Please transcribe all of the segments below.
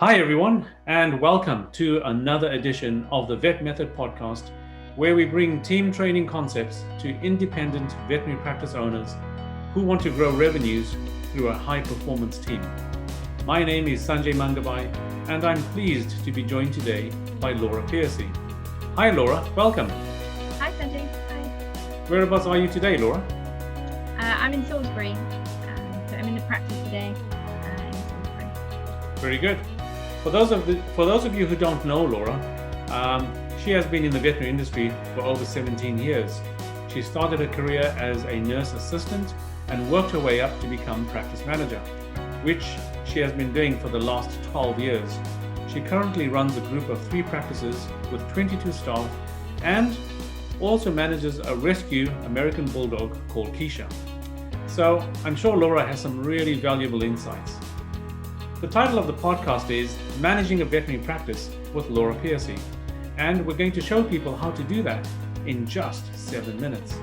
Hi, everyone, and welcome to another edition of the Vet Method podcast, where we bring team training concepts to independent veterinary practice owners who want to grow revenues through a high-performance team. My name is Sanjay Mangabai, and I'm pleased to be joined today by Laura Pearcey. Hi, Laura. Welcome. Hi, Sanjay. Hi. Whereabouts are you today, Laura? I'm in Salisbury. So I'm in the practice today in Salisbury. Very good. For those of you who don't know Laura, she has been in the veterinary industry for over 17 years. She started her career as a nurse assistant and worked her way up to become practice manager, which she has been doing for the last 12 years. She currently runs a group of 3 practices with 22 staff and also manages a rescue American bulldog called Keisha. So I'm sure Laura has some really valuable insights. The title of the podcast is Managing a Veterinary Practice with Laura Pearcey, and we're going to show people how to do that in just 7 minutes.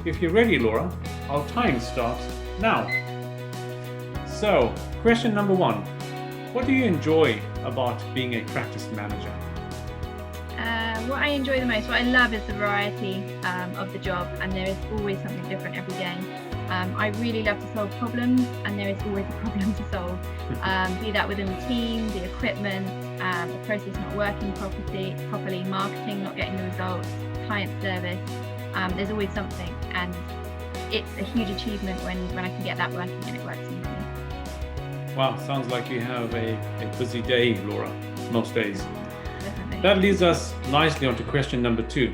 If you're ready, Laura, our time starts now. So, question number 1. What do you enjoy about being a practice manager? What I enjoy the most, what I love is the variety of the job, and there is always something different every day. I really love to solve problems, and there is always a problem to solve. Be that within the team, the equipment, the process not working properly, marketing not getting the results, client service. There's always something, and it's a huge achievement when I can get that working and it works smoothly. Wow, sounds like you have a busy day, Laura, most days. Definitely. That leads us nicely onto question number 2.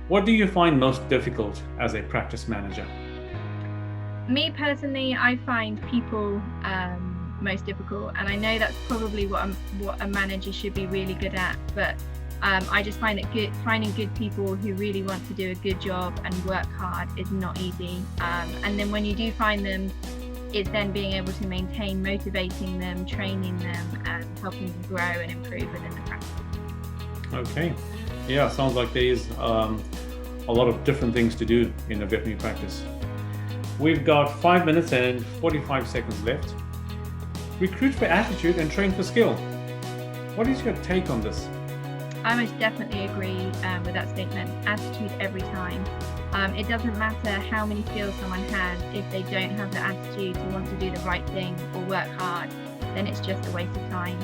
What do you find most difficult as a practice manager? Me personally, I find people most difficult, and I know that's probably what a manager should be really good at, but I just find that finding good people who really want to do a good job and work hard is not easy. And then when you do find them, it's then being able to maintain motivating them, training them, and helping them grow and improve within the practice. Okay. Yeah, sounds like there is a lot of different things to do in a veterinary practice. We've got 5 minutes and 45 seconds left. Recruit for attitude and train for skill. What is your take on this? I most definitely agree with that statement. Attitude every time. It doesn't matter how many skills someone has, if they don't have the attitude to want to do the right thing or work hard, then it's just a waste of time.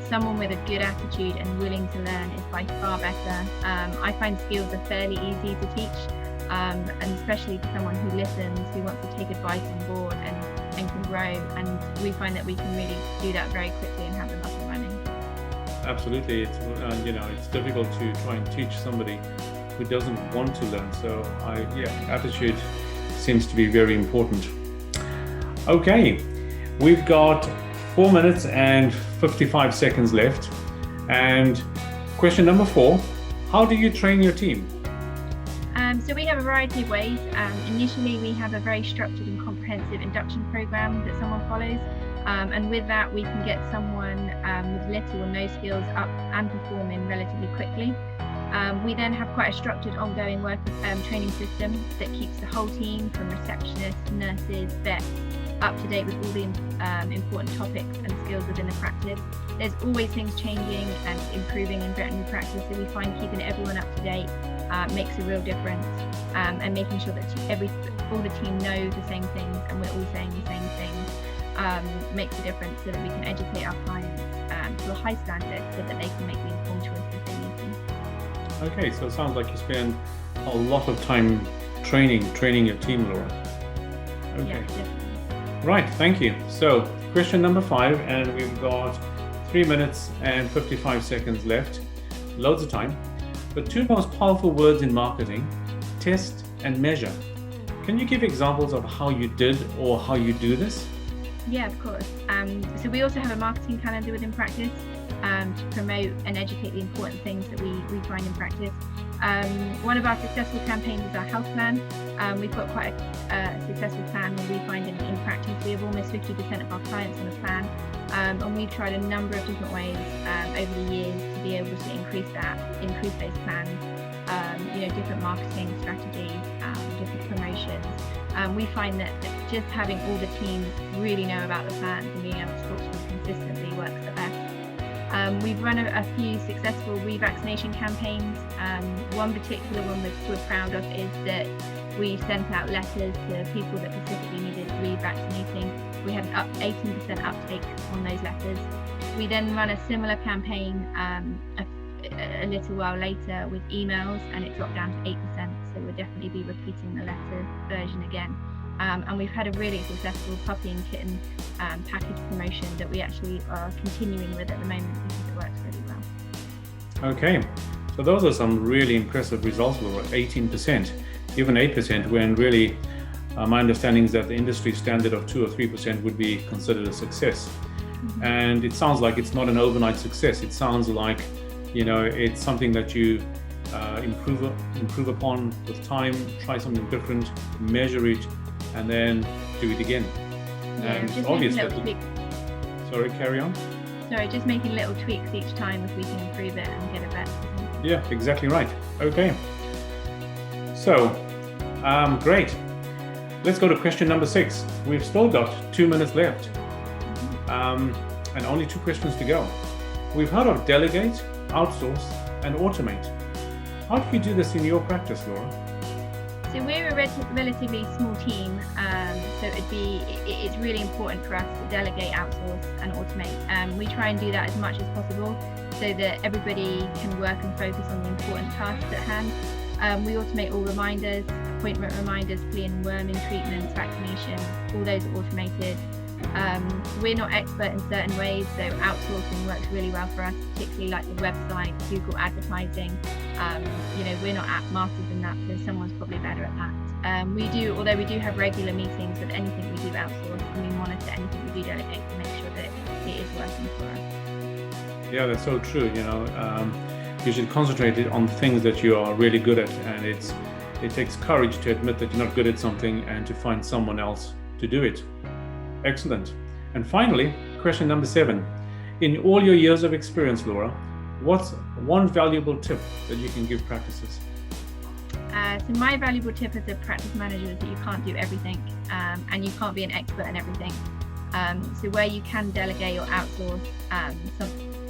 Someone with a good attitude and willing to learn is by far better. I find skills are fairly easy to teach, and especially for someone who listens, who wants to take advice on board and can grow. And we find that we can really do that very quickly and have them up and running. Absolutely. It's difficult to try and teach somebody who doesn't want to learn. So attitude seems to be very important. Okay, we've got 4 minutes and 55 seconds left. And question number 4, how do you train your team? So we have a variety of ways. Initially, we have a very structured and comprehensive induction program that someone follows. And with that, we can get someone with little or no skills up and performing relatively quickly. We then have quite a structured ongoing training system that keeps the whole team, from receptionists, nurses, vets, up to date with all the important topics and skills within the practice. There's always things changing and improving in veterinary practice, so we find keeping everyone up to date makes a real difference, and making sure that all the team knows the same things and we're all saying the same things makes a difference, so that we can educate our clients to a high standard so that they can make the informed choices they need to. Okay, so it sounds like you spend a lot of time training your team, Laura. Okay. Yeah, definitely. Right, thank you. So, question number 5, and we've got 3 minutes and 55 seconds left. Loads of time. The 2 most powerful words in marketing, test and measure. Can you give examples of how you did or how you do this? Yeah, of course. So we also have a marketing calendar within practice to promote and educate the important things that we find in practice. One of our successful campaigns is our health plan. We've got quite a successful plan where we find in practice we have almost 50% of our clients on a plan, and we've tried a number of different ways over the years to be able to increase those plans. Different marketing strategies, different promotions. We find that just having all the teams really know about the plans and being able to talk to them consistently works the best. We've run a few successful revaccination campaigns. One particular one we're proud of is that we sent out letters to people that specifically needed revaccinating. We had 18% uptake on those letters. We then run a similar campaign a little while later with emails, and it dropped down to 8%. So we'll definitely be repeating the letter version again. And we've had a really successful puppy and kitten package promotion that we actually are continuing with at the moment because it works really well. Okay, so those are some really impressive results, Laura. 18%, even 8%, when really my understanding is that the industry standard of 2 or 3% would be considered a success. Mm-hmm. And it sounds like it's not an overnight success. It sounds like, it's something that you improve upon with time, try something different, measure it, and then do it again. Yeah, and just obviously, sorry, carry on. Sorry, just making little tweaks each time if we can improve it and get it better. Yeah, exactly right. Okay. So, great. Let's go to question number 6. We've still got 2 minutes left, and only 2 questions to go. We've heard of delegate, outsource, and automate. How do you do this in your practice, Laura? So we're a relatively small team, so it's really important for us to delegate, outsource, and automate. We try and do that as much as possible so that everybody can work and focus on the important tasks at hand. We automate all reminders, appointment reminders, flea and worming treatments, vaccinations, all those are automated. We're not expert in certain ways, so outsourcing works really well for us, particularly like the website, Google advertising. We're not masters in that, so someone's probably better at that. Although we do have regular meetings with anything we do outsource, and we monitor anything we do delegate to make sure that it is working for us. Yeah, that's so true. You should concentrate on the things that you are really good at, and it takes courage to admit that you're not good at something and to find someone else to do it. Excellent. And finally, question number 7. In all your years of experience, Laura, what's one valuable tip that you can give practices? So my valuable tip as a practice manager is that you can't do everything, and you can't be an expert in everything. So where you can delegate or outsource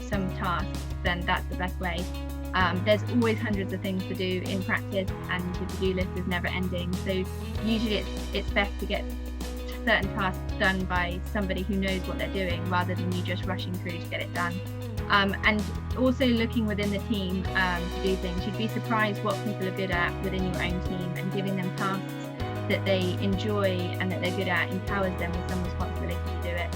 some tasks, then that's the best way. There's always hundreds of things to do in practice, and the to-do list is never ending. So usually it's best to get certain tasks done by somebody who knows what they're doing rather than you just rushing through to get it done. And also looking within the team to do things. You'd be surprised what people are good at within your own team, and giving them tasks that they enjoy and that they're good at empowers them with some responsibility to do it.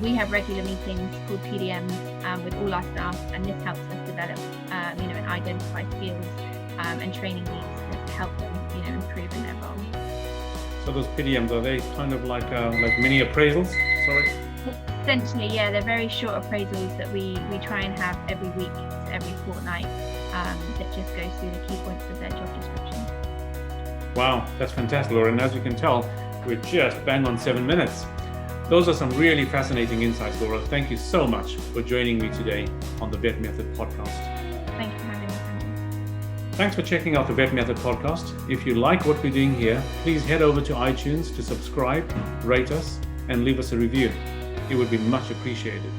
We have regular meetings called PDMs with all our staff, and this helps us develop and identify skills and training needs to help them improve in their role. So those PDMs, are they kind of like mini appraisals? Sorry. Essentially, yeah, they're very short appraisals that we try and have every week, every fortnight, that just goes through the key points of their job description. Wow, that's fantastic, Laura. And as you can tell, we're just bang on 7 minutes. Those are some really fascinating insights, Laura. Thank you so much for joining me today on the Vet Method podcast. Thank you for having me. Thanks for checking out the Vet Method podcast. If you like what we're doing here, please head over to iTunes to subscribe, rate us, and leave us a review. It would be much appreciated.